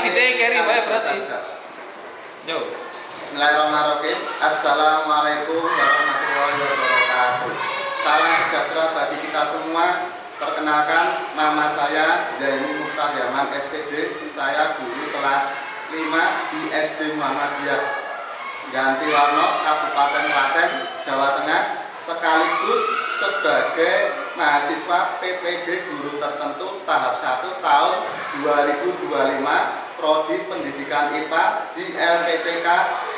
editnya carry wae berarti. Yo. Bismillahirrahmanirrahim. Assalamualaikum warahmatullahi wabarakatuh. Salam sejahtera bagi kita semua. Perkenalkan, nama saya Zaini Muftahyaman SPD. Saya guru kelas 5 di SD Muhammadiyah Gantiwarno, Kabupaten Klaten, Jawa Tengah, sekaligus sebagai mahasiswa PPG Guru Tertentu tahap 1 tahun 2025 Prodi Pendidikan IPA di LPTK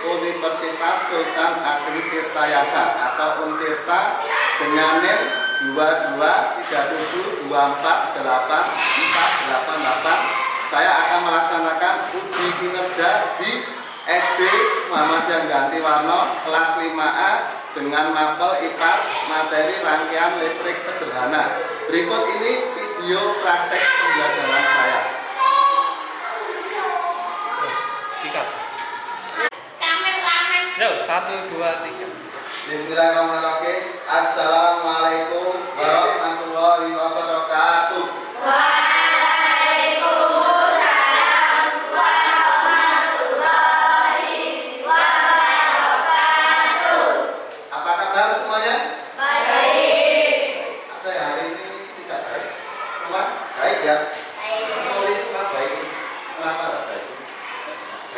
Universitas Sultan Ageng Tirtayasa atau Untirta dengan NIM 2237248488. Saya akan melaksanakan uji kinerja di SD Muhammadiyah Gantiwarno kelas 5A dengan mapel IPAS materi rangkaian listrik sederhana. Berikut ini video praktek pembelajaran saya. Yo, 1, 2, 3. Bismillahirrahmanirrahim. Assalamualaikum warahmatullahi wabarakatuh. Waalaikumsalam warahmatullahi wabarakatuh. Apa kabar semuanya? Baik. Ada yang hari ini tidak baik? Semua baik ya? Nulis semua baik. Kenapa tidak baik?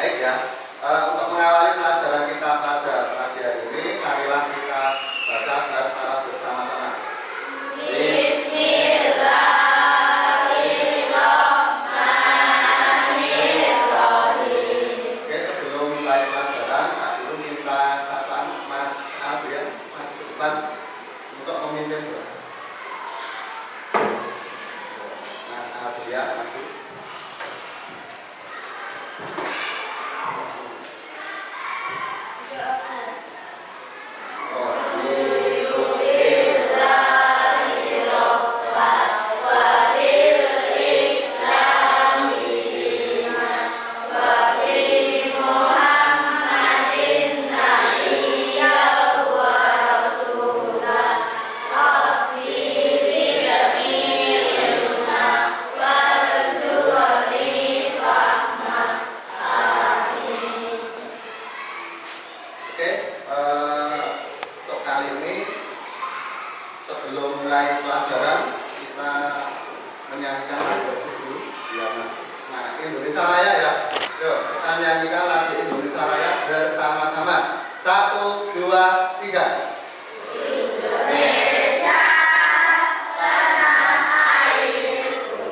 Baik ya. Untuk mengawali pelajaran kita pada pagi hari ini, marilah kita baca basmalah bersama-sama. Bismillahirrahmanirrahim. Oke, sebelum mulai pelajaran, Pak Guru minta sapaan Mas Adrian maju ke depan untuk memimpin doa. Mas Adrian maju. Untuk kali ini sebelum mulai pelajaran kita menyanyikan lagu aja dulu. Nah, Indonesia Raya ya. Yuk, kita nyanyikan lagu Indonesia Raya bersama-sama. 1, 2, 3. Indonesia tanah airku,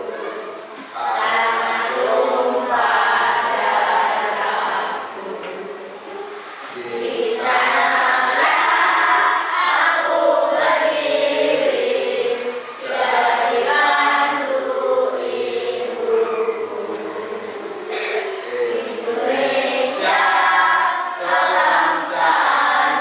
tanah tumpah darahku. Di sanalah aku berdiri, jadikan dulu ibuku. Indonesia kebangsaan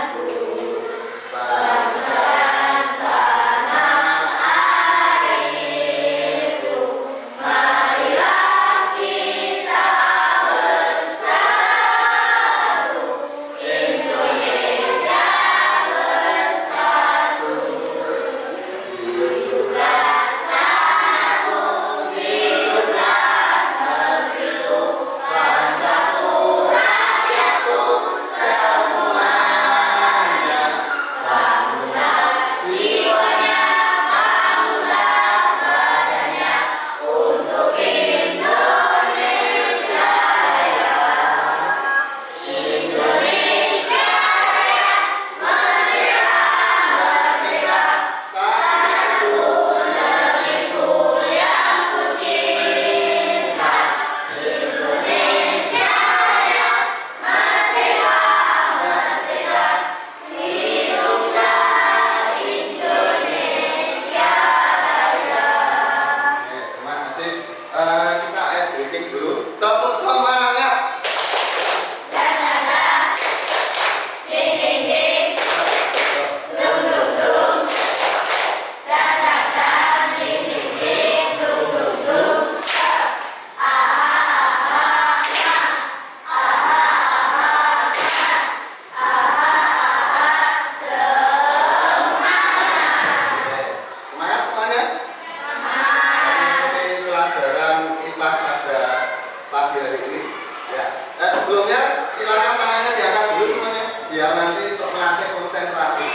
biar nanti untuk melatih konsentrasi.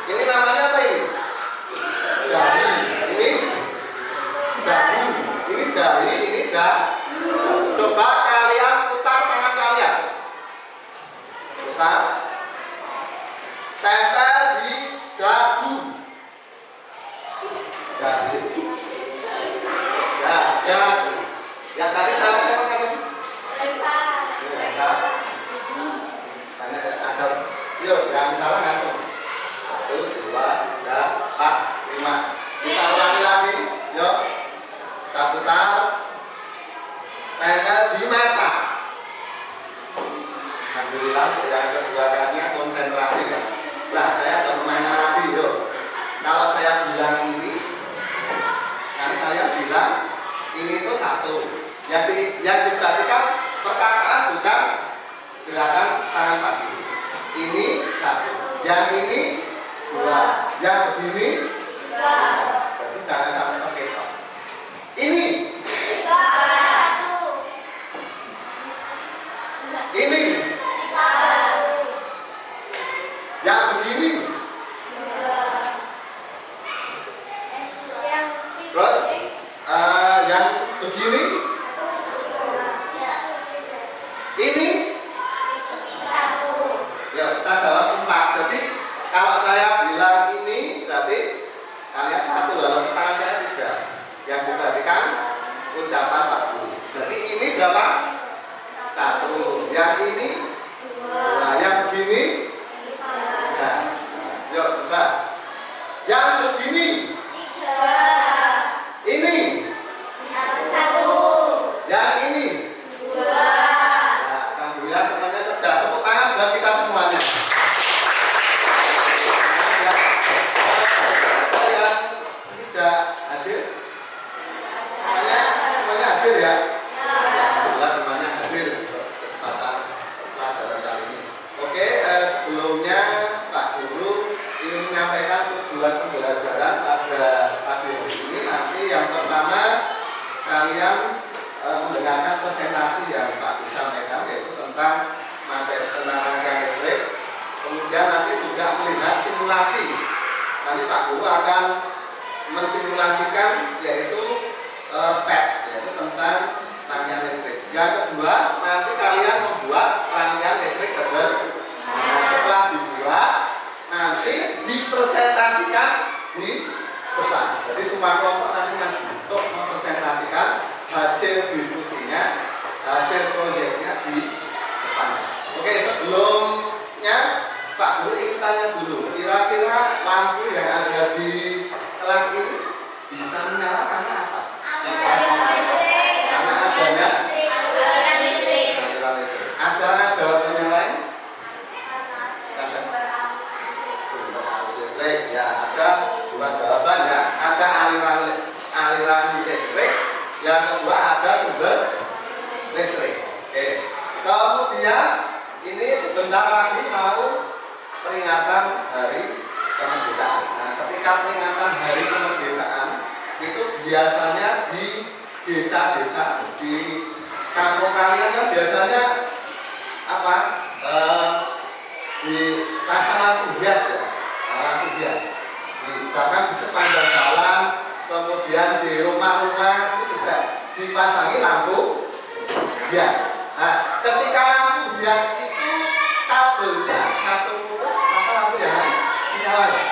Ini namanya apa ini? Dahi. Ini dahi. Ini dahi. Ini dahi. Coba kalian putar tangan kalian. Putar. Tempel di dagu. Dahi. Ya, dagu. Yang tadi salah siapa kan? Yuk, yang salah ngatur. 1, 2, 3, 4, 5. Kita ulangi lagi. Yuk. Kita putar. Tempel di mata. Alhamdulillah, yang kedua kalinya konsentrasi ya. Nah, saya ada permainan lagi. Yuk. Kalau saya bilang ini, nanti kalian bilang ini itu 1. Yang diperhatikan perkataan bukan gerakan tangan kaki. Ini 1, yang ini 2, yang begini 3. Jadi jangan sampai terkecoh. Ini 1. ini 1. yang begini, terus yang begini, ini. Ya, kita jawab 4. Jadi kalau saya bilang ini berarti kalian 1, walaupun tangan saya 3. Yang diperhatikan ucapan Pak Guru. Jadi ini berapa? 1. Yang ini 2. Yang begini 3. Yuk, coba. Yang begini 3. ini. 1. Yang ini. 2. Nah, alhamdulillah semuanya cerdas. Tepuk tangan buat kita semuanya. Yang tidak hadir, semuanya hadir ya. Alhamdulillah semuanya hadir kesempatan pelajaran kali ini. Oke, sebelumnya Pak Guru ingin menyampaikan tujuan pembelajaran pada pagi hari ini. Nanti yang pertama kalian mendengarkan presentasi yang Pak Guru sampaikan, yaitu tentang materi tentang rangkaian listrik. Kemudian nanti juga melihat simulasi. Nanti Pak Guru akan mensimulasikan yaitu PET, yaitu tentang rangkaian listrik. Yang kedua, nanti kalian membuat rangkaian listrik sederhana. Nah, setelah dibuat, nanti dipresentasikan di depan. Jadi semua kelompok nanti maju untuk mempresentasikan hasil diskusinya, hasil proyeknya di depan. Oke, sebelumnya Pak Guru ingin tanya dulu, kira-kira lampu yang ada di kelas ini bisa menyala karena apa? Karena adanya aliran listrik. Ada jawaban yang lain? Sumber arus listrik. Ya, ada 2 jawaban ya. Ada aliran listrik. Yang kedua ada sumber listrik. Oke. Kemudian ini sebentar lagi mau peringatan Hari Kemerdekaan. Nah, ketika peringatan Hari Kemerdekaan itu biasanya di desa-desa, di kampung kalian kan biasanya apa? Dipasang lampu hias ya, lampu hias. Bahkan di sepanjang jalan, kemudian di rumah-rumah itu juga dipasangi lampu hias. Nah, ketika lampu hias itu kabelnya satu putus, maka lampu yang lain menyala ya?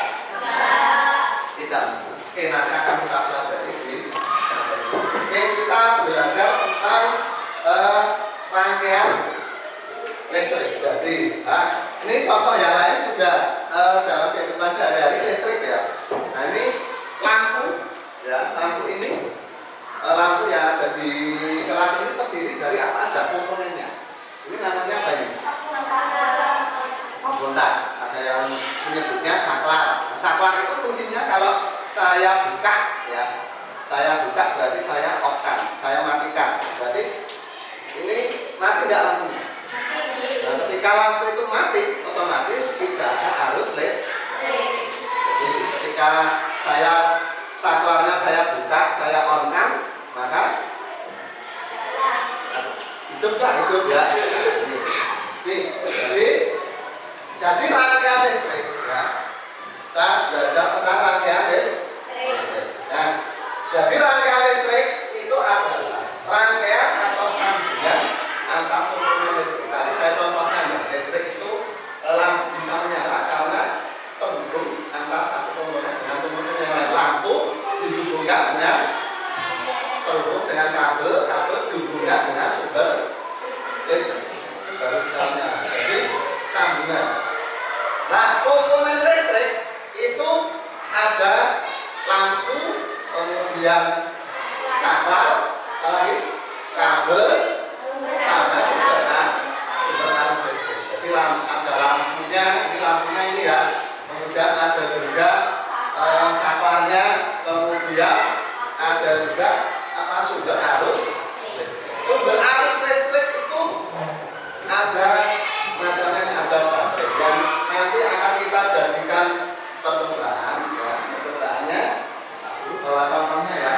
Tidak. Oke, nanti akan kita pelajari di. Oke, kita belajar tentang rangkaian listrik. Jadi, ini contoh yang lain juga dalam kehidupan sehari-hari listrik ya. Nah, ini lampu, ya, lampu ini, lampu yang ada di kelas ini terdiri dari apa aja komponennya? Ini namanya apa ini? Bontak. Ada yang menyebutnya saklar. Saklar itu fungsinya kalau saya buka, ya, saya buka berarti saya off-kan, saya matikan. Berarti ini mati nggak lampunya? Nah, ketika lampu itu mati, otomatis tidak ada arus listrik. Jadi ketika saklarnya saya buka, saya on-kan, maka hidup nggak hidup ya? Nih, jadi Jadi rangkaian listrik, ya. Kita belajar tentang rangkaian listrik. Nah, jadi rangkaian listrik itu adalah rangkaian atau sambungan antar komponen listrik. Tadi saya contohkan ya, listrik itu lampu bisa menyala karena terhubung antara satu komponen dengan komponen yang lain. Lampu dihubungkan dengan terhubung dengan kabel, kabel dihubungkan dengan sumber listrik. Itu baru bisa menyala. Jadi sambungan. Nah, komponen listrik itu ada lampu, kemudian saklar, kabel, sama sumber arus listrik. Jadi ada lampunya, ini lampunya ini ya. Kemudian ada juga saklarnya, kemudian ada juga sumber arus listrik. Sumber arus listrik itu ada macamnya, ada baterai yang nanti akan kita jadikan percobaan ya. Percobaannya bawa contohnya ya.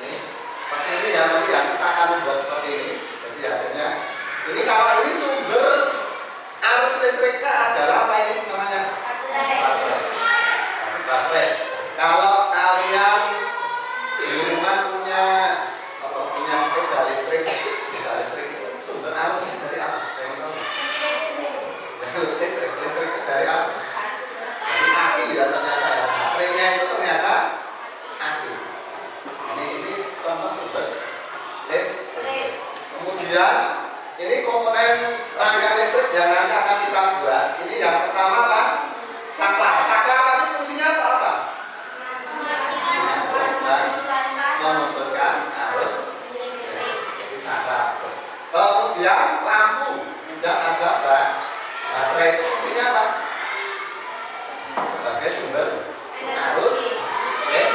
Ini seperti ini ya, nanti ya kita akan membuat seperti ini. Jadi akhirnya ini kalau ini sumber arus listriknya adalah apa ini namanya? Baterai. Kalau kalian di rumah punya sepeda listrik itu sumber arus dari apa? Listrik dari apa? Dari aki ya ternyata ya. Baterainya itu ternyata aki. Ini contoh sumber listrik. Kemudian ini komponen rangkaian listrik yang nanti akan kita buat. Ini yang pertama apa? Saklar. Saklar tadi fungsinya apa? Memutuskan arus listrik. Jadi saklar. Kemudian lampu tidak ada baterai itu fungsinya apa? Sebagai sumber arus listrik.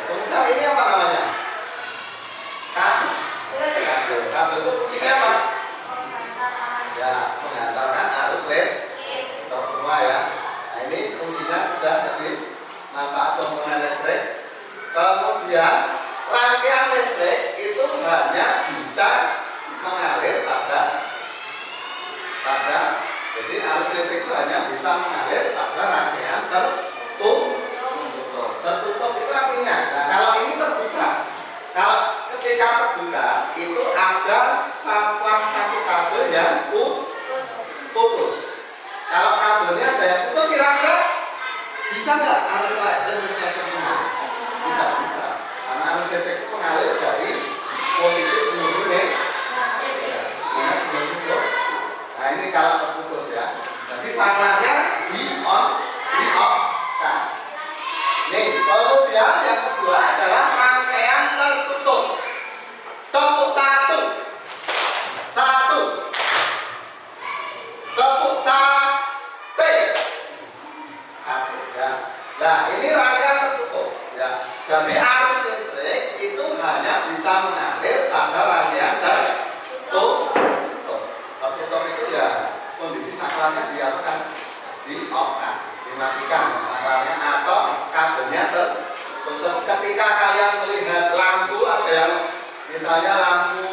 Kemudian ini apa namanya? Kabel itu fungsinya apa? Ya, mengantarkan arus listrik semua ya. Nah, ini fungsinya sudah jadi manfaat komponen listrik. Kemudian rangkaian listrik itu hanya bisa mengalir pada jadi arus listrik itu hanya bisa mengalir pada rangkaian tertutup. Tertutup itu artinya, nah kalau ini terbuka, kalau ketika terbuka itu ada saklar satu kabel yang putus. Kalau kabelnya ada yang putus, kira-kira bisa nggak arus listriknya itu mengalir? Tidak bisa, karena arus listrik itu mengalir dari positif menuju negatif. Nah ini kalau terputus ya. Jadi saklarnya di off-kan. Nih, kemudian yang kedua adalah rangkaian tertutup. Tepuk satu. Tepuk sate. Ya. Nah ini rangkaian tertutup. Ya. Jadi arus listrik itu hanya bisa mengalir pada rangkaian tertutup. Tertutup itu ya kondisi saklarnya diapakan? Di off-kan, dimatikan saklarnya atau kabelnya terputus. Ketika kalian melihat lampu ada yang misalnya lampu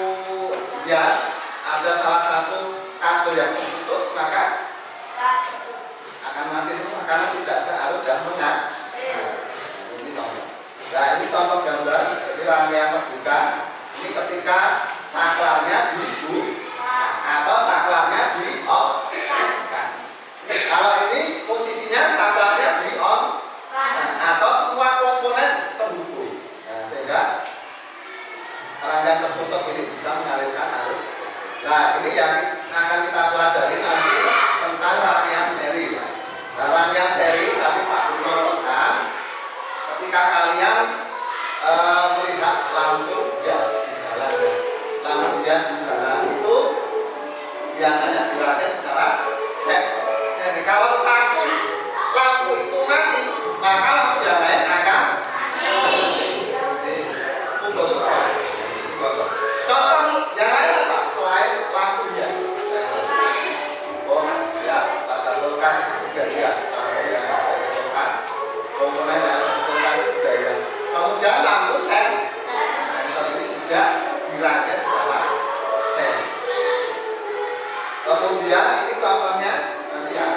hias, ada salah satu kabel yang putus, maka akan mati semua karena tidak ada arus yang mengalir. Ini contoh. Nah ini contoh gambar jadi rangkaian terbuka. Ini ketika saklarnya atau saklarnya di off. Kalau ini posisinya saklarnya di on atau semua komponen terhubung. Nah, sehingga rangkaian tertutup ini bisa mengalirkan arus. Nah ini yang akan kita pelajari nanti tentang rangkaian seri. Nah rangkaian seri tapi Pak Guru contohkan ketika kalian melihat lampu hias di jalan. Lampu hias di jalan itu biasanya dirangkai secara seri. Kalau satu lampu itu mati, maka lampu yang lain akan putus. Contoh yang lain apa? Selain lampu hias, kulkas ya, pada kulkas juga ya. Kalau yang ada di kulkas, komponen yang ada di kulkas itu juga ya. Kemudian lampu sen, ini juga dirangkai secara sen. Kemudian ini contohnya nanti ya.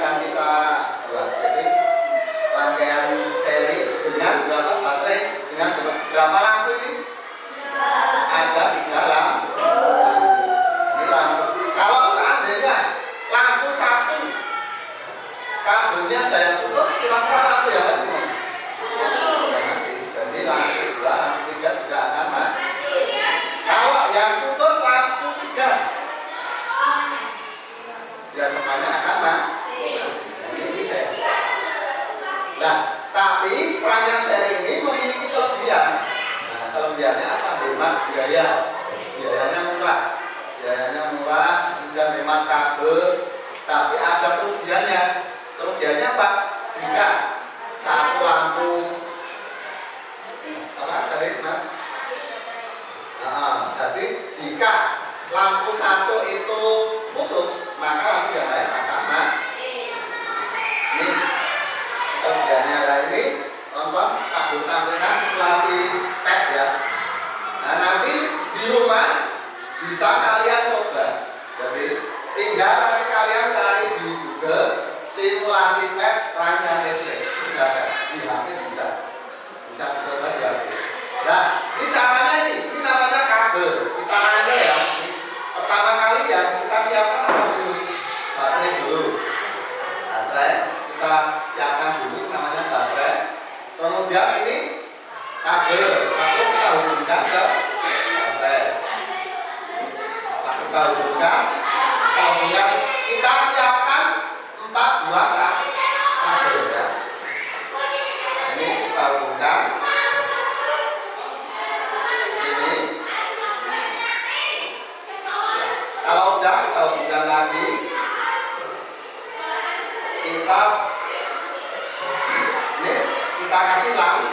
biayanya murah, kemudian hemat kabel, tapi ada kerugiannya. Kerugiannya apa? Jika satu lampu apa tadi Mas? Nah, jadi jika lampu satu itu putus, maka lampu yang lain akan mati. Ini kerugiannya. Nah ini contoh kabel tampilan simulasi PET ya. Nah nanti di rumah bisa kalian coba. Jadi tinggal nanti kalian cari di Google simulasi PET rangkaian listrik. Sudah ada di HP bisa coba di HP. Nah ini caranya ini namanya kabel. Kita rangkai ya. Pertama kali ya kita siapkan apa dulu? Baterai dulu. Baterai kita siapkan dulu namanya baterai. Kemudian ini kabel kita hubungkan ke baterai. Kita hubungkan, kemudian kita siapkan 4 buah kabel ya. Ini kita hubungkan. Ini. Kalau udah kita hubungkan lagi. Kita kasih lampu.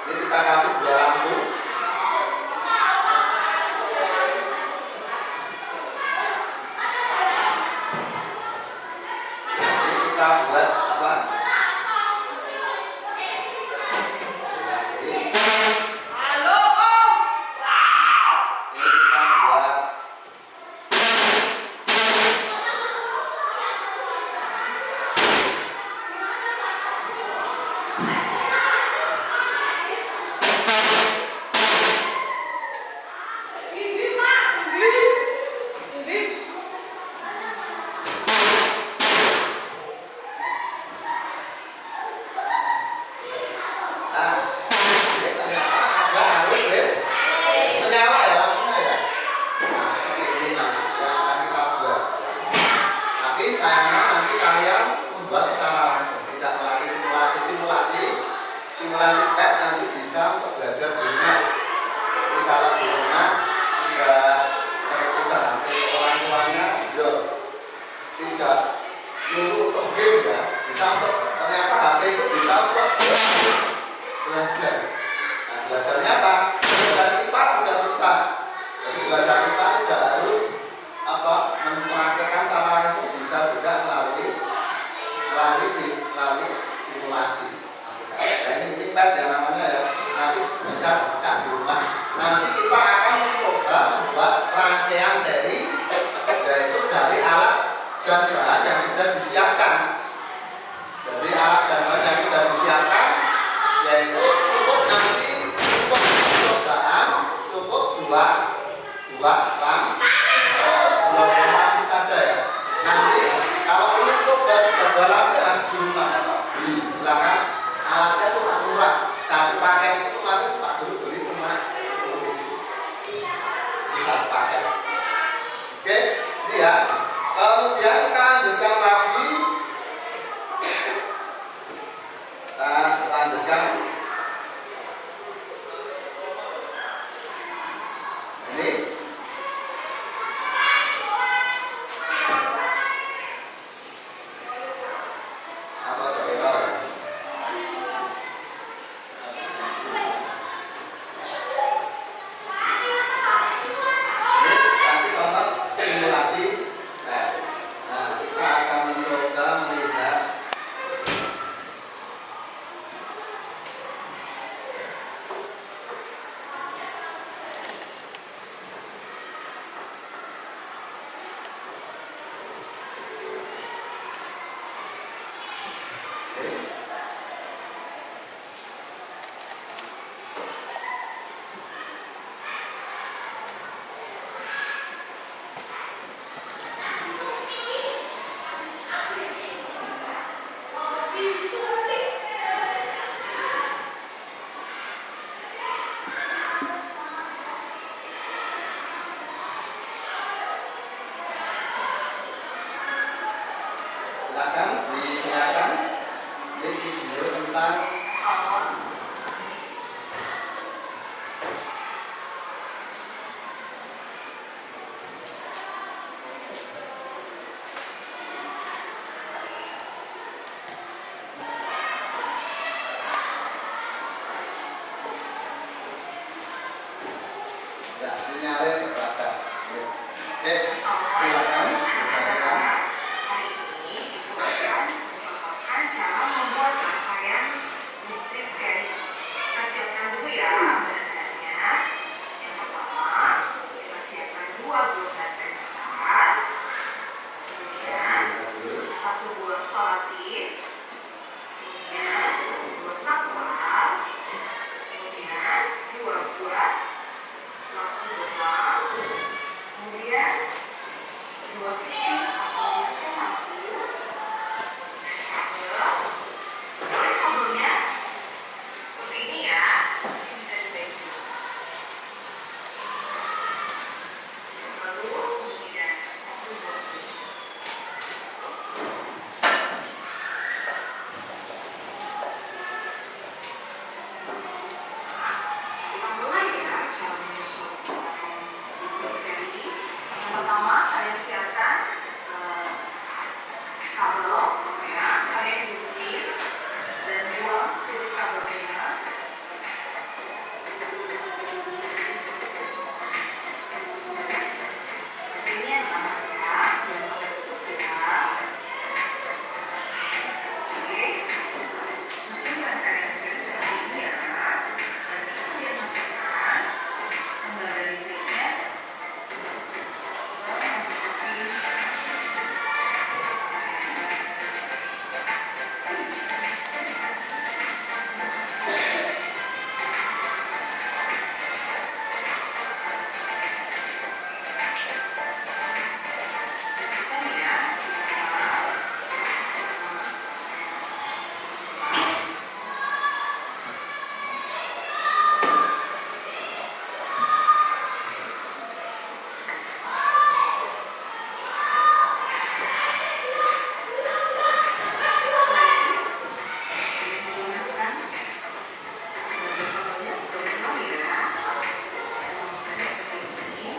Ini kita kasih dua lampu. Ini kita buat apa? Simulasi PET nanti bisa untuk belajar di rumah. Jadi kalau di rumah tidak cek juga nanti orang tuanya tidak nyuruh untuk game ya, bisa untuk ternyata HP itu bisa untuk belajar. Nah, belajarnya apa? Belajar IPA juga bisa. Jadi belajar IPA tidak harus mempraktekkan secara langsung, bisa juga melalui simulasi. Nah, ini PET yang namanya ya, nanti bisa buka di rumah. Nanti kita akan mencoba membuat rangkaian seri, yaitu dari alat dan bahan yang sudah disiapkan. Jadi alat dan bahan yang sudah disiapkan, yaitu cukup nanti cukup percobaan, cukup dua lampu saja ya. Nanti kalau ini coba lampu nanti di rumah ya Pak, silakan. Alatnya cuma murah, satu paket itu kemarin Pak Guru beli cuma 10.000 satu paket. Oke, ini ya. Kemudian kita lanjutkan lagi. Kita lanjutkan. Ini. Apa tuh? bintang. Ya, sinyalnya berada. Oke, silakan. Silakan. Hari ini Ibu akan mencontohkan cara membuat rangkaian listrik seri. Kita siapkan dulu ya bahan-bahannya. Yang pertama, kita siapkan 2 buah baterai besar. Kemudian 1 buah solatif. Kemudian 1 buah saklar. Kemudian 2 buah lampu bohlam. Kemudian 2 fitting atau biarkan lampu kabel. Kemudian kabelnya seperti ini ya, ini bisa dibagi dulu. Lalu kemudian 1 buah kunci. Kita mulai ya cara menyusun listrik ini. Yang pertama kalian siapkan kabel ya, kalian gunting dan buang titik kabelnya. Seperti ini yang pertama ya, dan sampai putus ya. Oke, susun rangkaian seri seperti ini ya. Nanti kalian masukkan tembaga listriknya ke masing-masing. Masukkan ya. Masukkan kabelnya ke dalam ya. Masukkan seperti ini.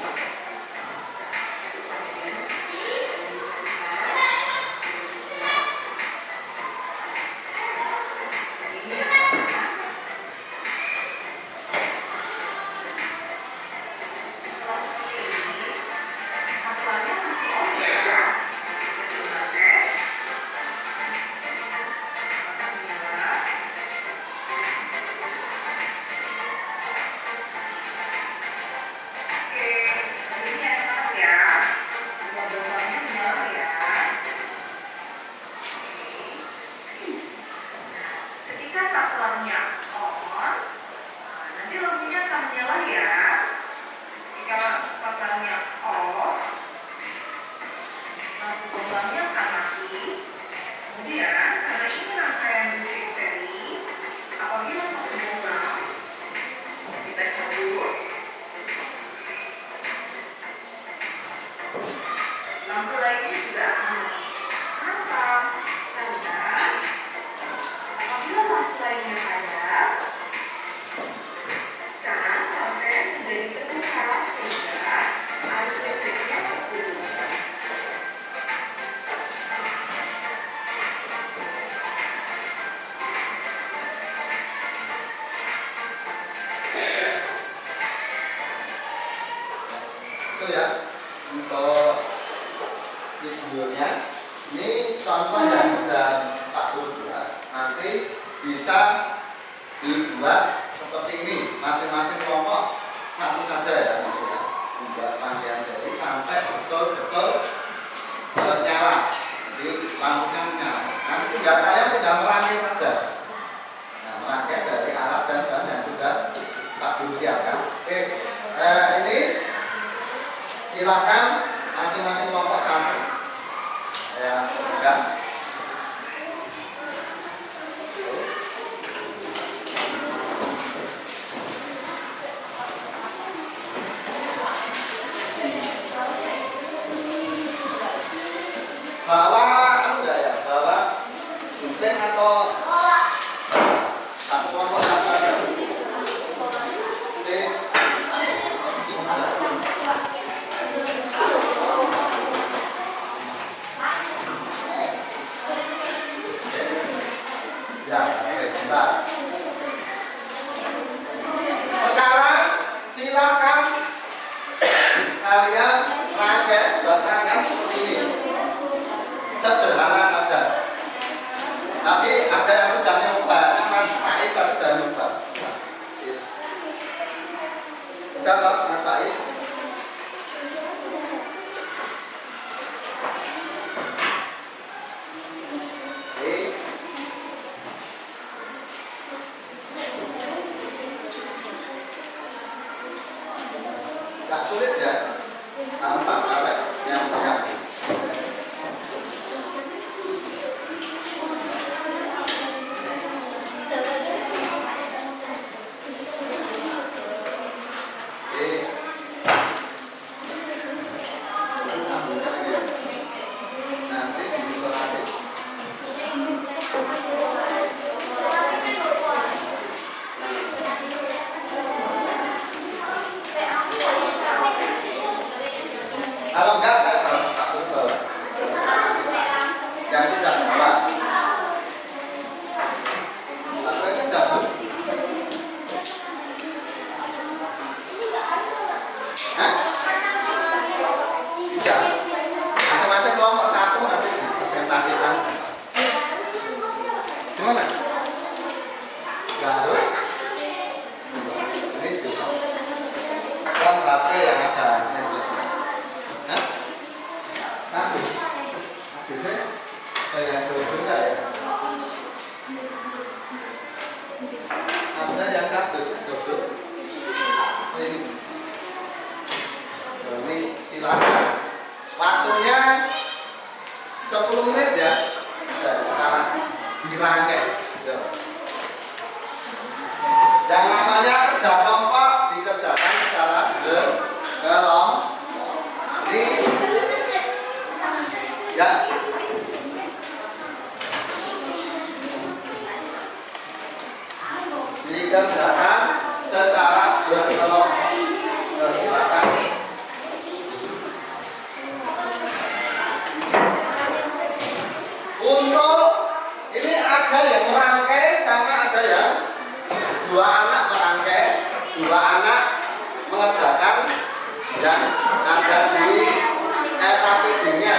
Ketika saklarnya on, nanti lampunya akan menyala ya. Ketika saklarnya off, lampu bohlamnya akan mati. Kemudian karena ini rangkaian listrik seri, apabila satu bohlam kita cabut, lampu lainnya juga akan mati. Kenapa? Karena apabila lampu lainnya padam, sekarang rangkaian menjadi terbuka sehingga arus listriknya terputus. Itu ya untuk videonya. Ini contoh yang sudah 14. Nanti bisa dibuat seperti ini, masing-masing kelompok satu saja ya, nanti ya, membuat rangkaian seri sampai betul-betul nyala, jadi lampunya menyala. Nanti tinggal kalian tinggal merangkai saja. Nah, merangkai dari alat dan bahan yang sudah Pak Guru siapkan. Oke, ini silakan masing-masing kelompok satu. Ya, bawa enggak ya, bawa gunting atau baterai yang ada ini plusnya. Hah? Habis? Habisnya kayak double enggak ya? Ada yang kardus double. Ini silakan. Waktunya 10 menit ya. Sekarang dirangkai. Yang namanya kerja kelompok dikerjakan secara berkelompok. Ini ya. Dikerjakan secara berkelompok. Silakan. Untuk ini ada yang merangkai sama ada yang dua anak merangkai, dua anak mengerjakan yang ada di LKPD-nya,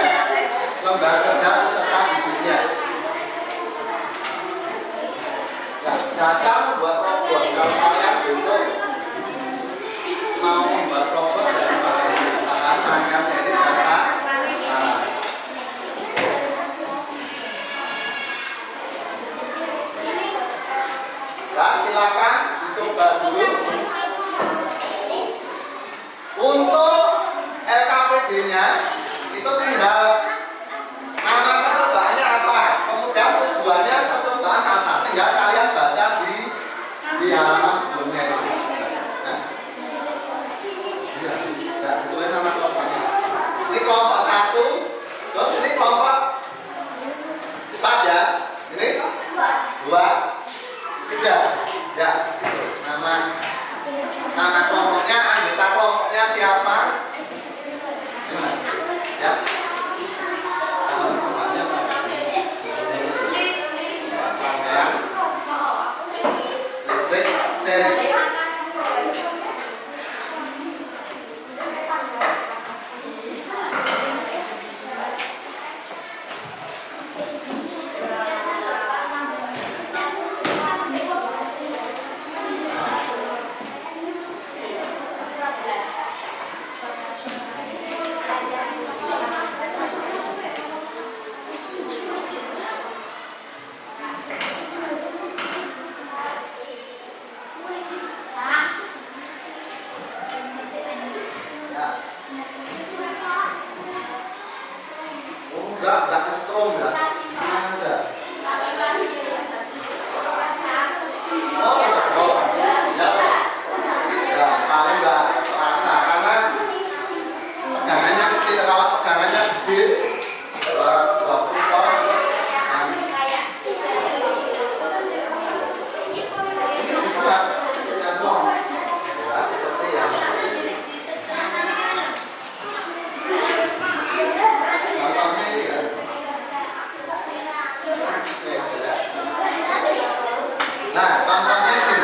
lembar kerja peserta didiknya. Ya, jasa buat robot. Kalau kalian besok mau membuat robot dari bahan rangkaian seri dan Pak. Nah, silakan dicoba dulu. Untuk LKPD-nya itu tinggal nama percobaannya apa, kemudian tujuannya percobaan apa, tinggal kalian baca di halaman sebelumnya itu. Nah, ya, ditulis nama kelompoknya. Ini kelompok 1, terus ini kelompok 4 ya. Ini 2, 3 ya, nama kelompoknya, anggota kelompoknya siapa ya, namanya apa, listrik seri. Enggak setrum ya, tenang aja. Oh, setrum. Ya, paling enggak terasa karena tegangannya kecil. Kalau tegangannya gede, 220 ton. Ini juga nyambung. Ya, seperti yang contohnya ini ya. Nah, contohnya ini.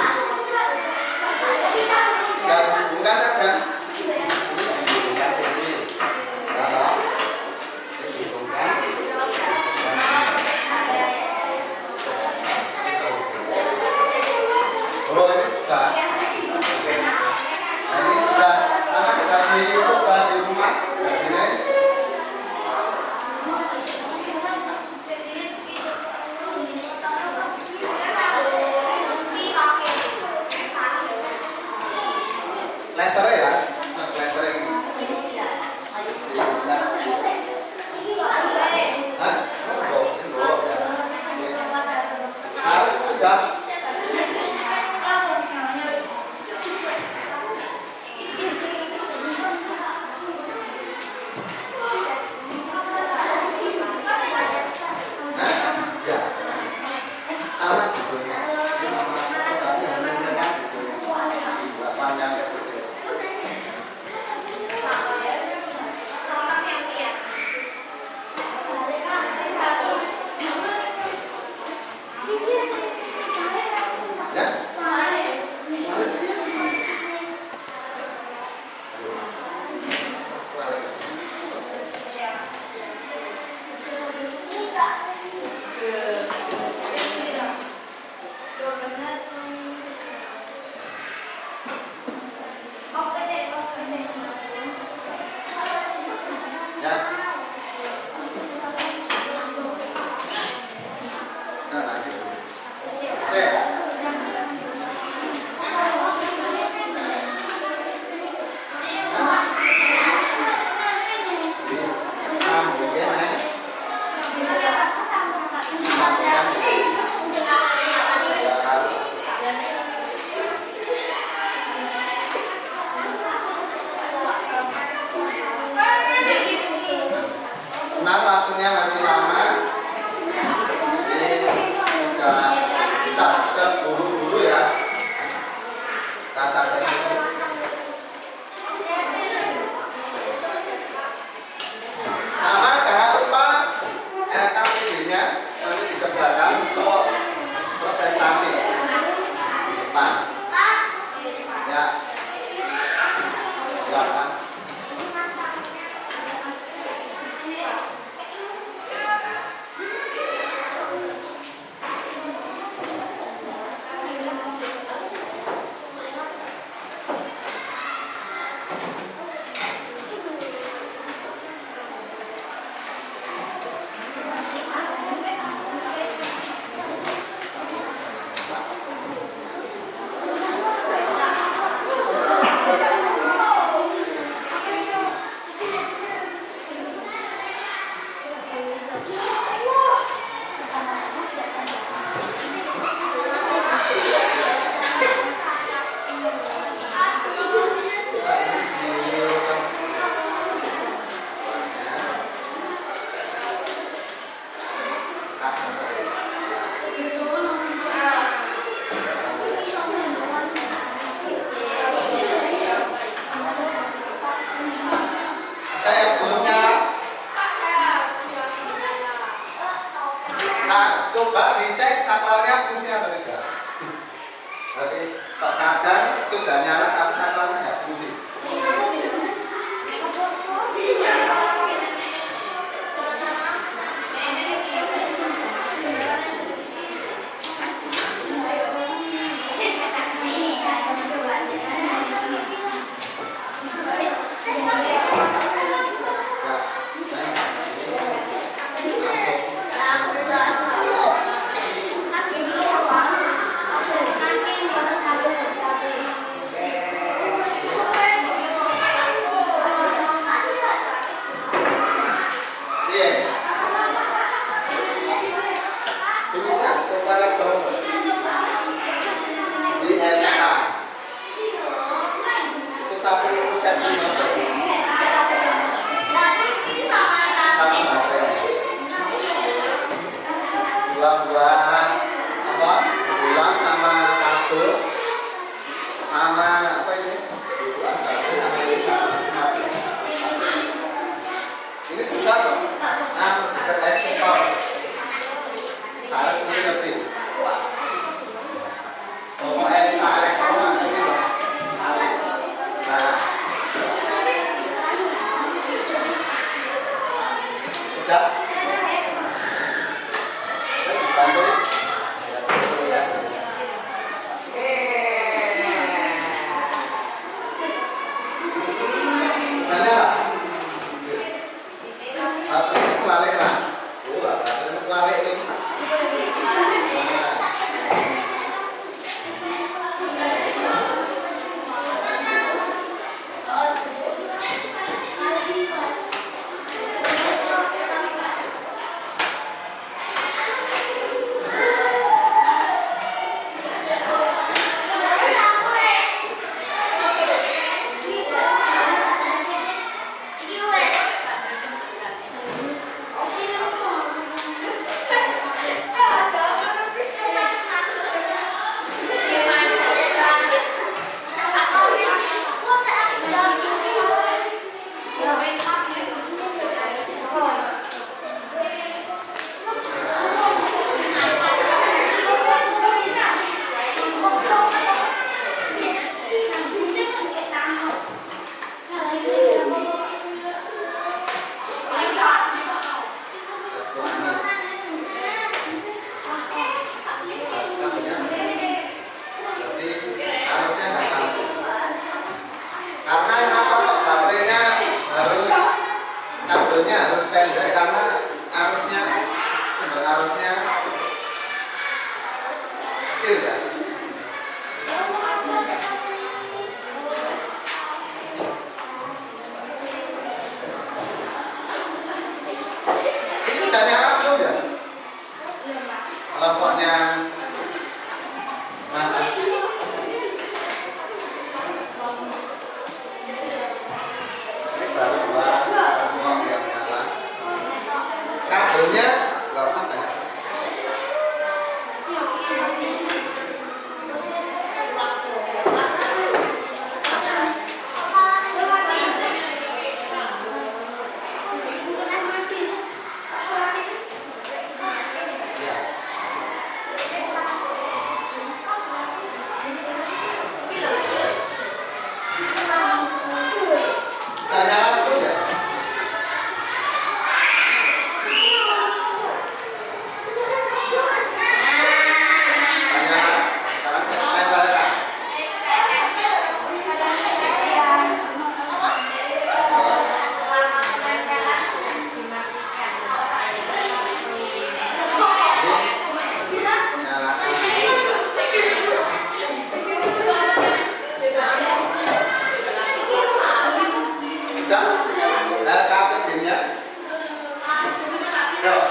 Tinggal dihubungkan saja. Dihubungkan ini. Kalau dihubungkan. Oh, ini sudah. Nah, ini sudah. Karena sudah dicoba di rumah. Ini. Lester ya, lester ini. Hah? Oh, ya. Harus sudah. Ya. Alat gitu. Ini nama tapi hanya panjang seperti itu. Oke, Ini baru dua blok yang nyala. Kabelnya nggak sampai. Nggak nyala betul ya? Nggak nyala. Sekarang main balikan. Sudah? Ada kabelnya? Yuk,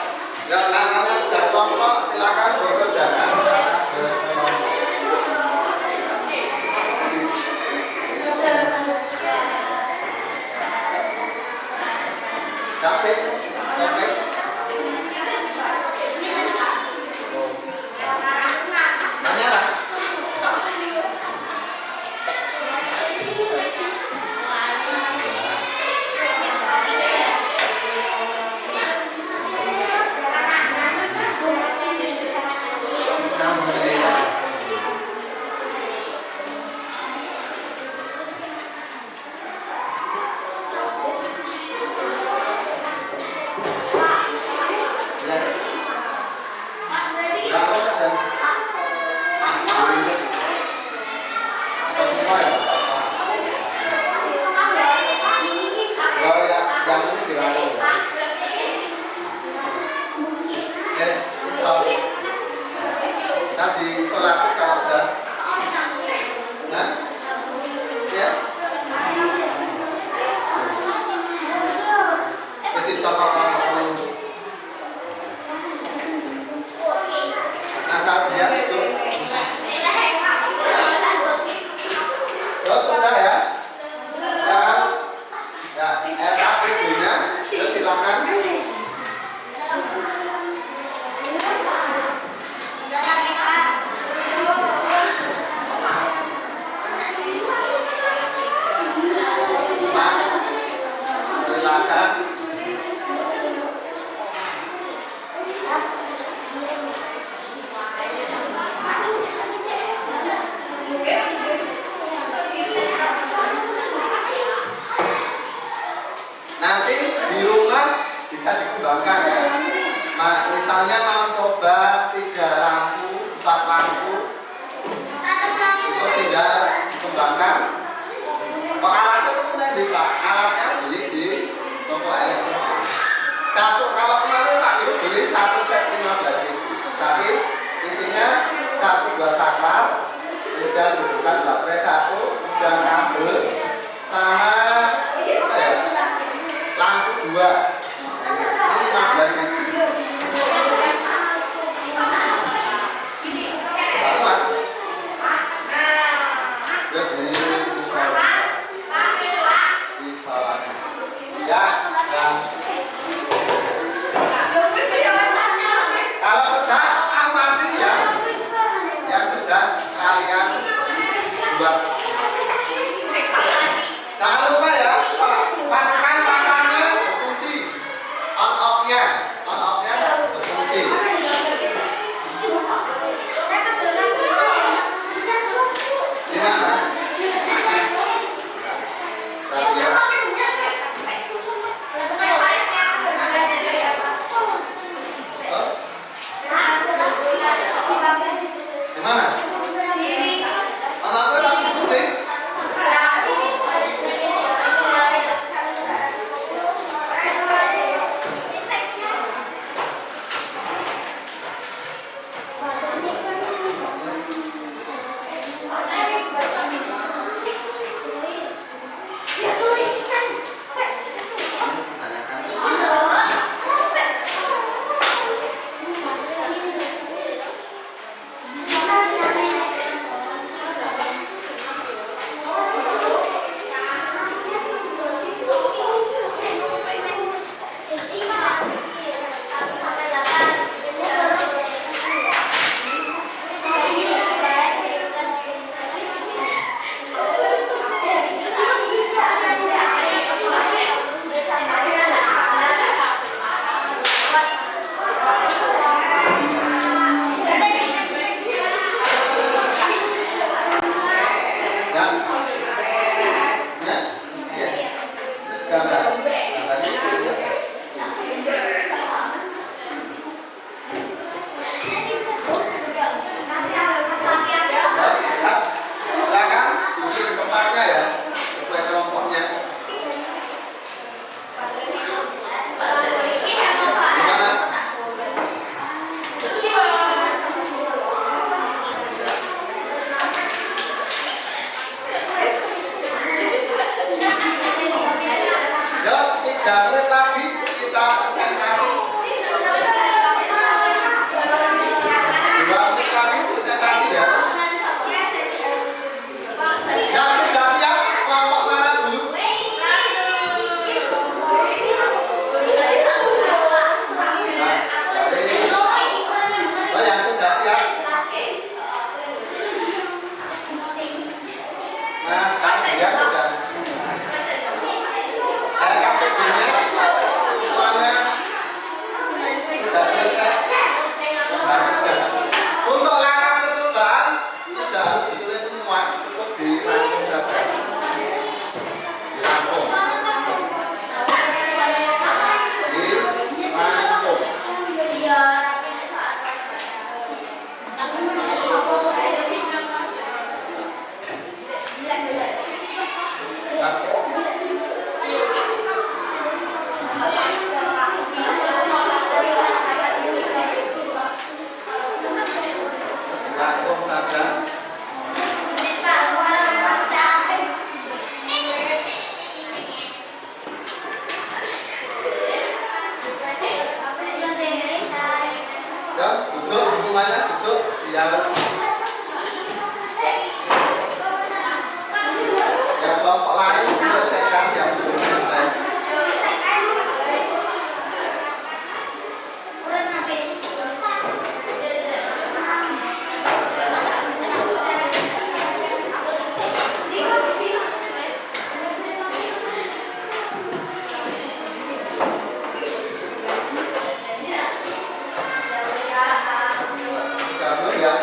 yang tangannya udah congkok, silakan berkerjakan. Capek, capek. Tanya lah. Nanti sholat kalau udah, nah, ya, isi sama asal dia itu, sudah ya, ya, ibunya, silakan. Nanti di rumah bisa dikembangkan ya. Nah, misalnya mau coba 3 lampu, 4 lampu, itu tinggal dikembangkan. Kok alatnya itu punya di Pak? Alatnya beli di toko elektronik. Kalau kemarin Pak Guru beli 1 set 15.000, tapi isinya 1 buah saklar, kemudian bukan baterai 1, dan kabel, sama lampu 2. Ini 15.000. Baru Mas. Jadi di bawah. Ya, ya. Kalau sudah amati ya, yang sudah Nah, sekarang dia udah KPD-nya semuanya sudah selesai. Nah, kerja. Untuk langkah percobaan tidak harus ditulis semua, cukup dirangkum saja. Dirangkum. Dirangkum saja. Ya, duduk semuanya, duduk biar yang kelompok lain menyelesaikan yang belum selesai. Kamu ya.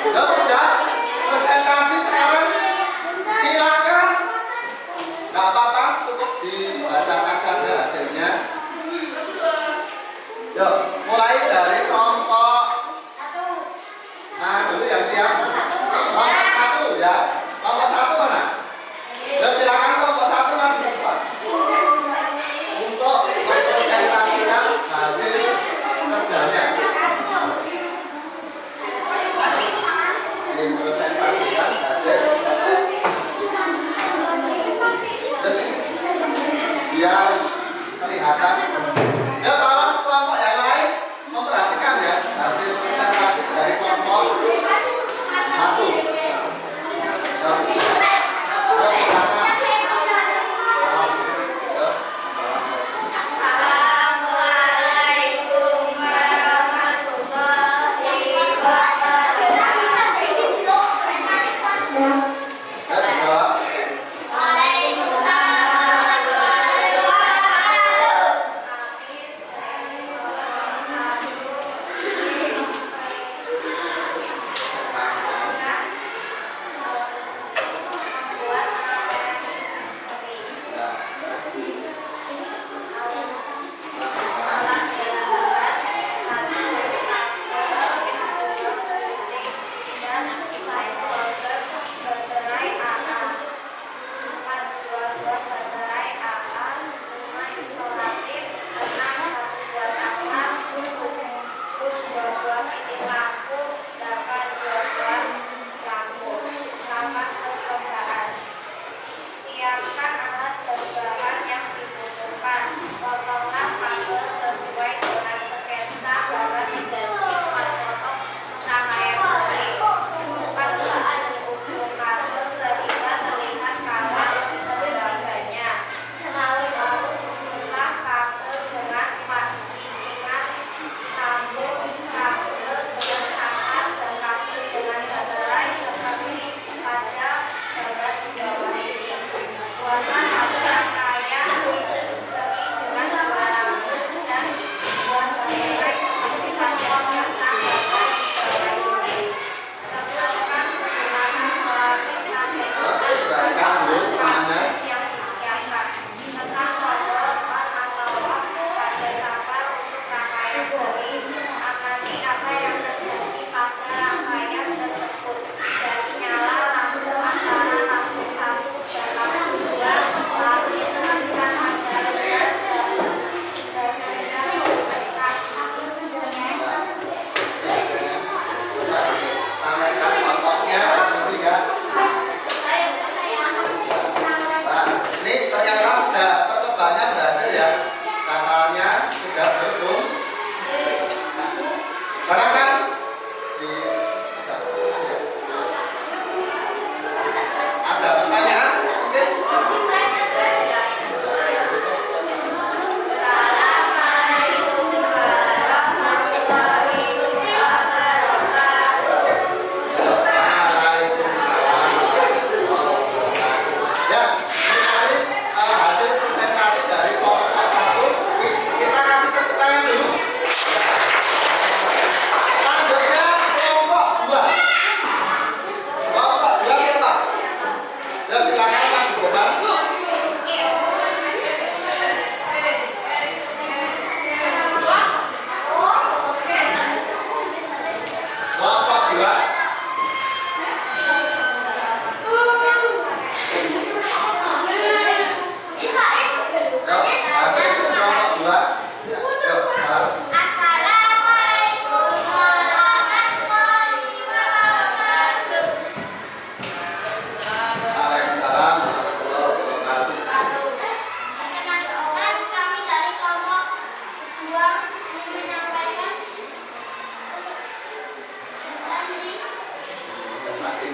Ya udah, presentasi sekarang silakan. Gak apa-apa, cukup dibacakan saja hasilnya. Yuk, mulai dari kelompok mana dulu yang siap? Kelompok satu ya. Kelompok satu mana? Yuk silakan kelompok satu nanti ke depan untuk mempresentasikan hasil kerjanya. Dipresentasikan hasil. Jadi biar kelihatan. Ya tolong kelompok yang lain memperhatikan ya hasil presentasi dari kelompok satu.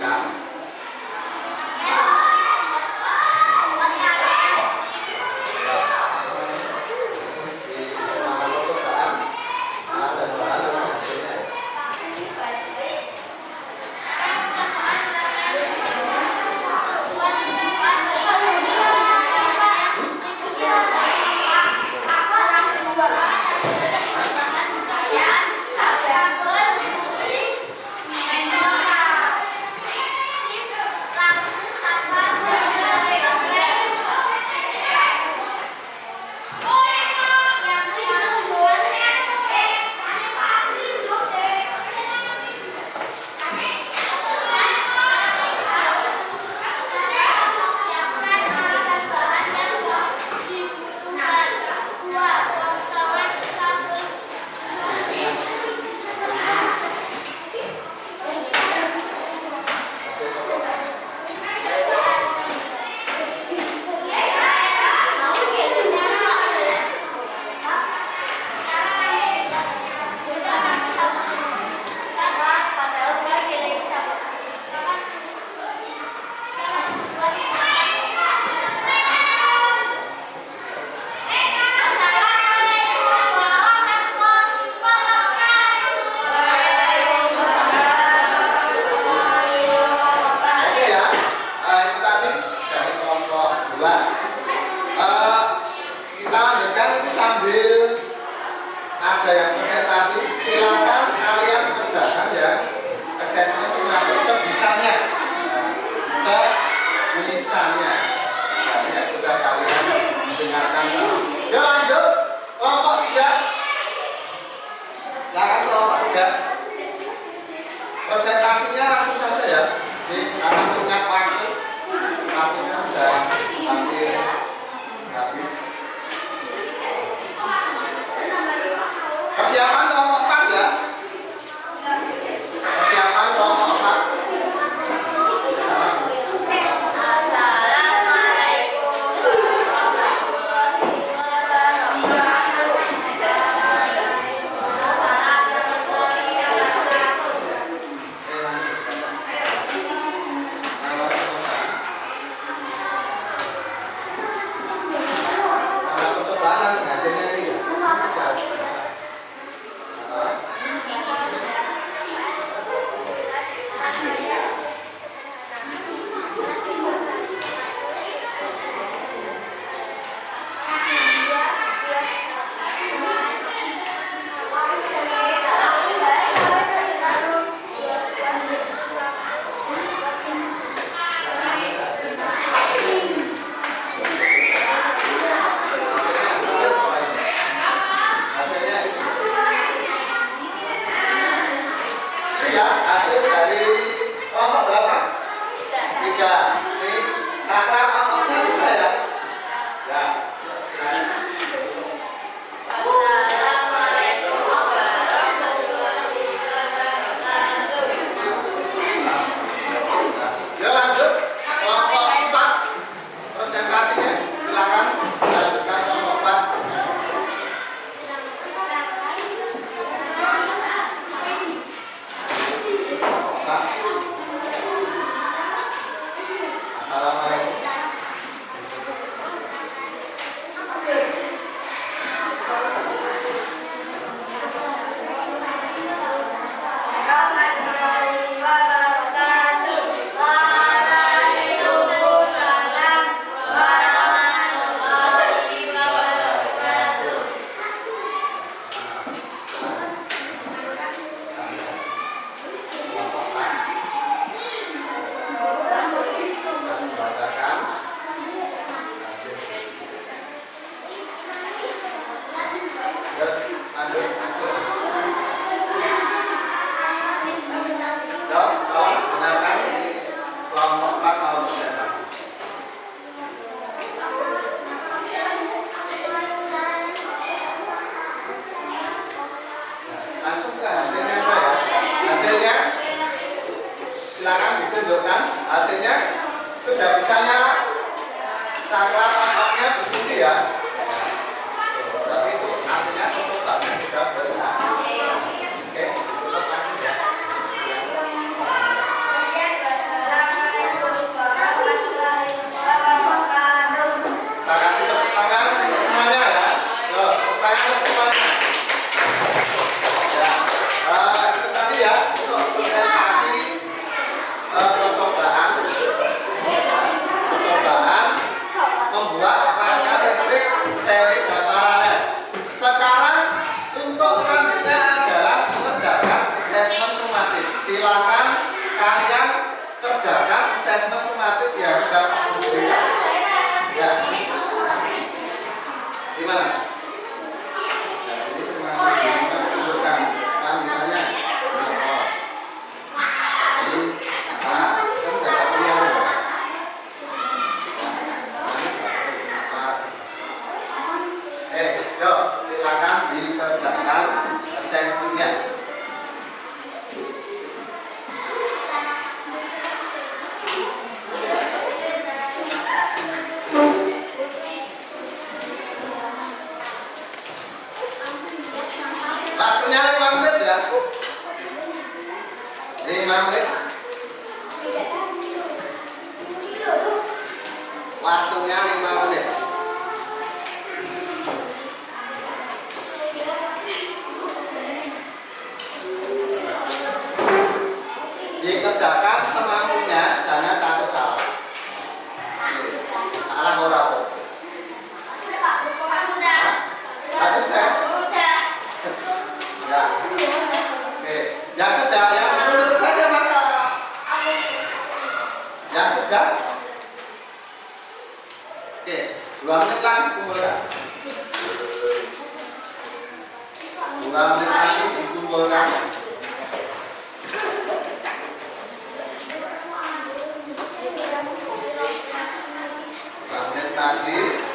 perhatikan. Ada yang presentasi, silakan kalian kerjakan ya assessment mengatur misalnya misalnya ya sudah kalian dengarkan. Ya lanjut kelompok 3. Silakan kelompok 3 presentasinya langsung saja ya, karena mengingat waktunya sudah hampir habis. Persiapan kelompok 4 ya. Persiapan kelompok 4. Assalamualaikum warahmatullahi wabarakatuh. ditunjukkan hasilnya sudah bisa nyala, saklar on-off-nya berfungsi ya. Tapi itu artinya tutupnya sudah benar. Oke, tutup lagi ya. Ya sudah. Oke, 2 menit lagi kumpulkan. 2 menit lagi dikumpulkan. Lagi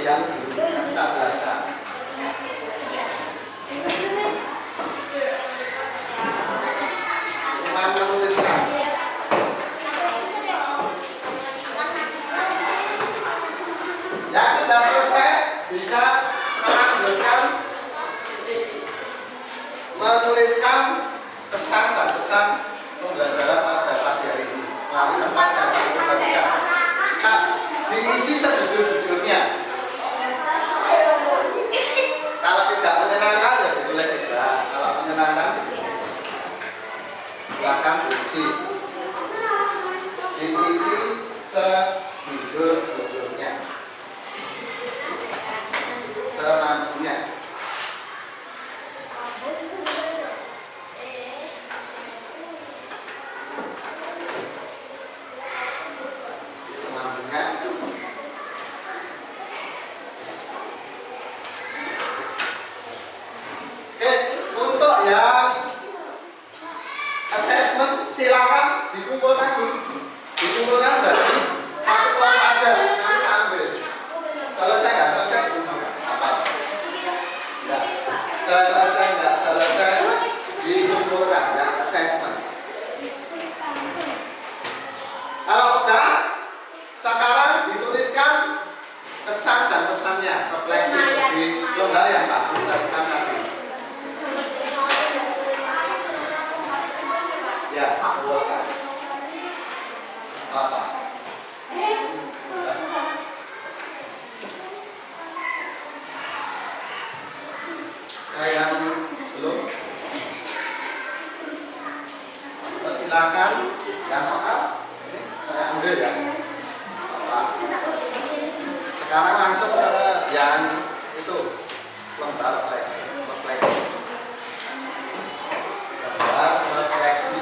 yang kita belajar. Menuliskan. Ya sudah selesai, bisa melanjutkan menuliskan kesan dan pesan pembelajaran pada pagi hari ini melalui tempat yang dibagikan. Nah, diisi sejujur-jujurnya. Kalau tidak menyenangkan ya ditulis tidak. Kalau menyenangkan silakan diisi. Diisi sejujur-jujurnya, semampunya. Yang assessment silakan dikumpulkan dulu, dikumpulkan dari satu kelompok aja, nanti ambil. Selesai nggak selesai dikumpulkan apa? Ya, selesai nggak selesai dikumpulkan ya assessment. Kalau udah, sekarang dituliskan kesan dan pesannya, refleksi di lembar yang Pak bukan tadi. Ya, bukan. Apa? Yang belum? Silakan yang soal ini saya ambil ya. Apa? Sekarang langsung ke yang itu lembar refleksi. Lembar refleksi.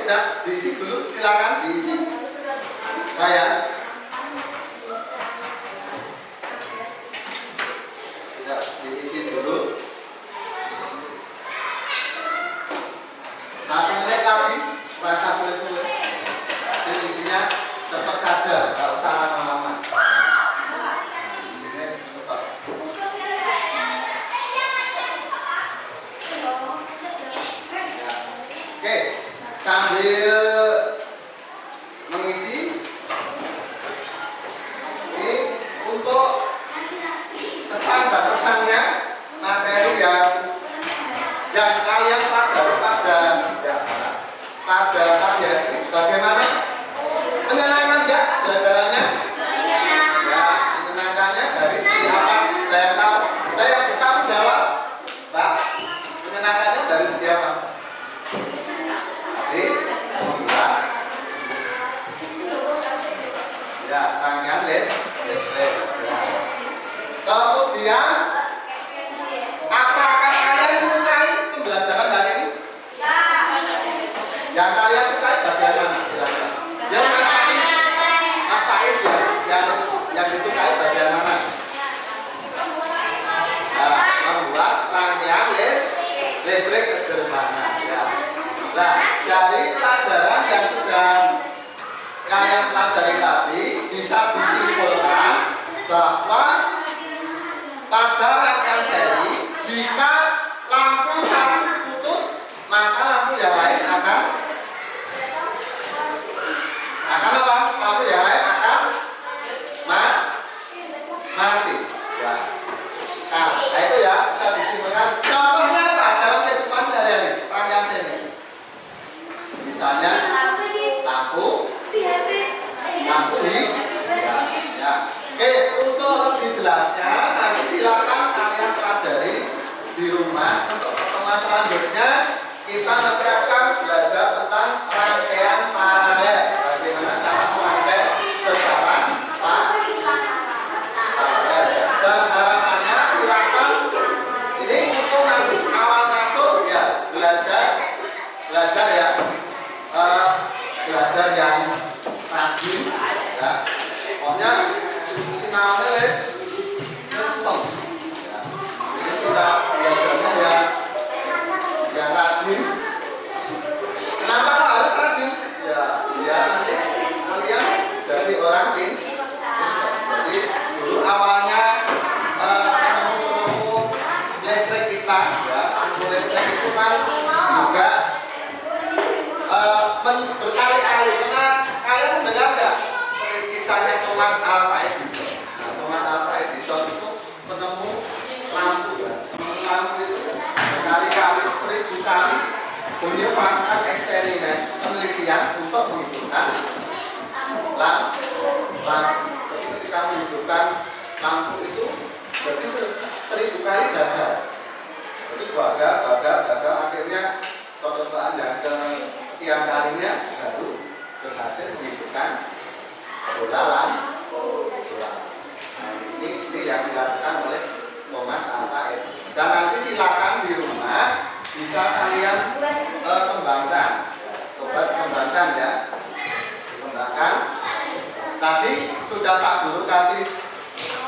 Sudah diisi dulu, silakan diisi. Saya sudah diisi dulu. 1 menit lagi, rasa sulit-sulit. Jadi intinya cepat saja, nggak usah lama-lama. Ini cepat. Oke, sambil pelajari tadi bisa disimpulkan bahwa pada rangkaian seri jika lampu satu putus maka lampu yang lain akan apa? Lampu yang lain akan mati. Ya. Nah, itu ya bisa disimpulkan. Contohnya apa dalam kehidupan sehari-hari rangkaian seri? Misalnya lampu di ya. Oke, untuk lebih jelasnya nanti silakan kalian pelajari di rumah. Untuk pertemuan selanjutnya kita nanti akan belajar tentang rangkaian paralel. Bagaimana cara merangkai secara paralel. Dan harapannya silakan ini untuk awal masuk ya belajar ya. Belajar yang rajin ya. Pokoknya sinarnya nyempeng ya. Jadi kita belajarnya ya rajin. Kenapa kok harus rajin? Ya nanti kalian jadi orang pintar. Jadi dulu awalnya penemu listrik kita ya, penemu listrik itu kan juga berkali-kali. Kalian mendengar nggak kisahnya Thomas Alva Edison? Nah, Thomas Alva Edison itu penemu lampu ya. Lampu itu berkali-kali, 1000 kali beliau melakukan eksperimen penelitian untuk menghidupkan lampu. Jadi ketika menghidupkan lampu itu jadi 1000 kali gagal. Jadi gagal akhirnya percobaan yang sekian kalinya baru berhasil menghidupkan bola lampu. Ini yang dilakukan oleh Thomas Alva Edison. Dan nanti silakan di rumah bisa kalian kembangkan. Coba kembangkan ya. Kembangkan. Tadi sudah Pak Guru kasih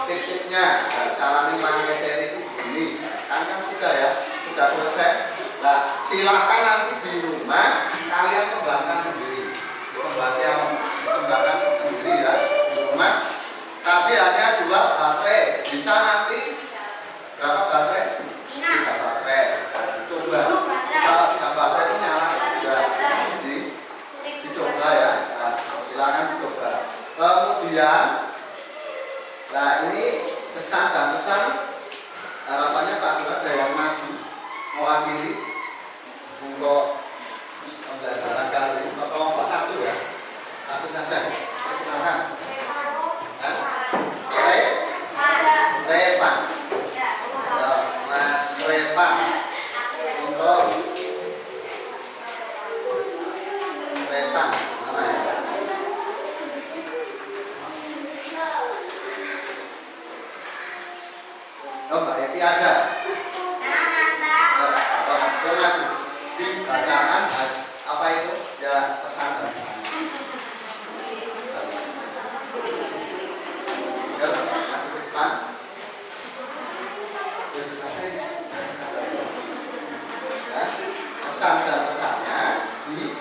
tip-tipnya. Cara merangkai seri itu begini. Kan sudah ya, sudah selesai. Nah, silakan nanti di rumah kalian kembangkan sendiri. Kembangkan sendiri ya di rumah. Tadi hanya 2 baterai. Bisa nanti berapa baterai? 3 baterai. Coba. Kalau 3 baterai itu nyala juga. Jadi dicoba ya. Nah, silakan dicoba. Kemudian, nah ini kesan dan pesan. Harapannya Pak Guru ada yang maju mewakili untuk pembelajaran kali ini. Kelompok 1 ya. Satu saja. Silakan. Reva. Mas Reva. Untuk Reva. Mana ya? Oh, Mbak Epi aja. Dibacakan apa itu? Ya pesan dan pesan. Ya, maju ke depan. Ya, pesan dan pesannya di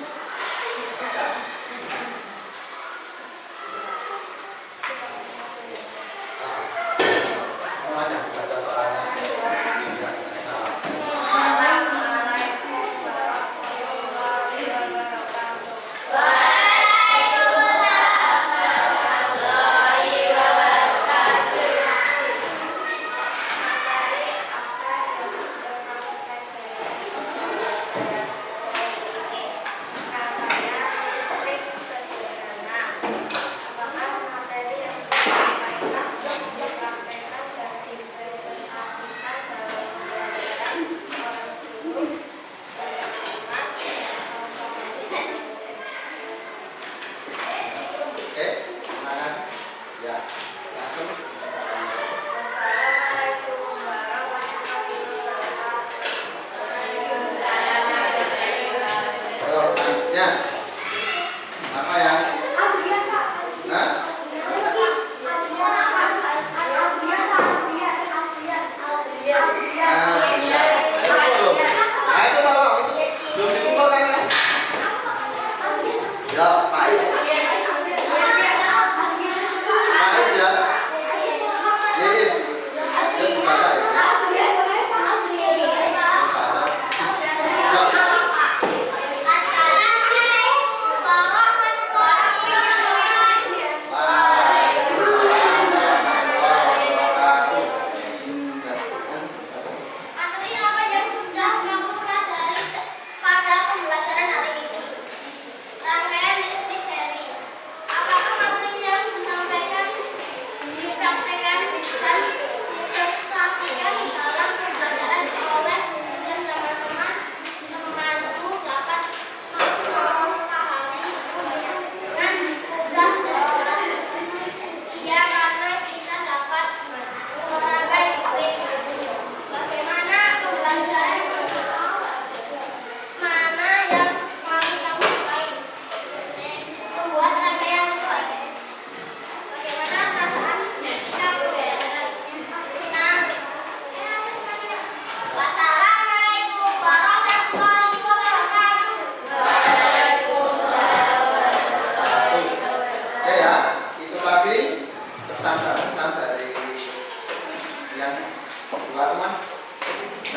semuanya dibaca soalnya.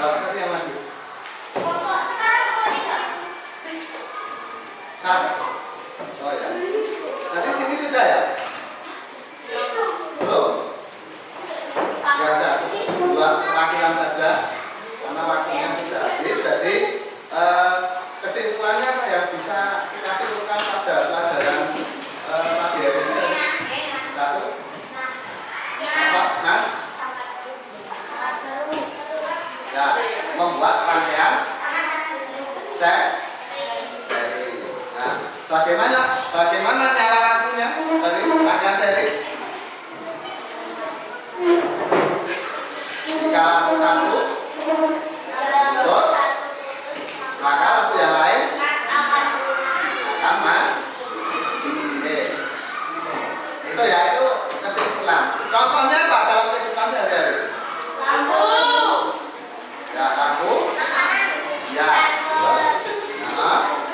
Jawab tadi yang maju. Foto sekarang foto 3. Satu. Oh ya. Tadi sini sudah ya? Belum. Ya udah, dua perwakilan saja karena waktunya sudah habis. Jadi kesimpulannya apa yang bisa kita simpulkan pada pelajaran pagi hari ini? Satu. Apa, Mas? Ya, membuat rangkaian seri. Nah, bagaimana cara lakunya dari rangkaian seri? Jika lampu satu terus, maka lampu yang lain akan mati. Itu ya, itu kesimpulan. Contohnya apa dalam kehidupan sehari-hari? Ya, lampu. Ya, terus,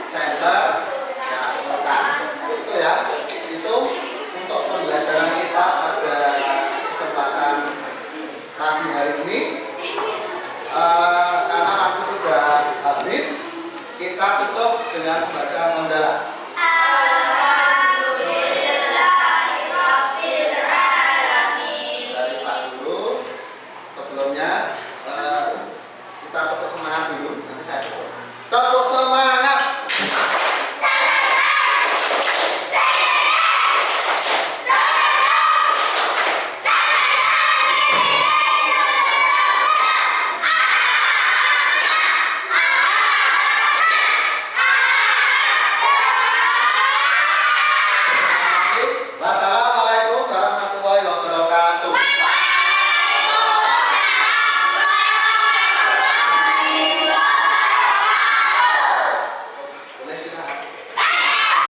senter. Ya, bukan. Itu ya. Itu untuk pembelajaran kita pada kesempatan pagi hari ini. Karena waktu sudah habis, kita tutup dengan membaca mendalam.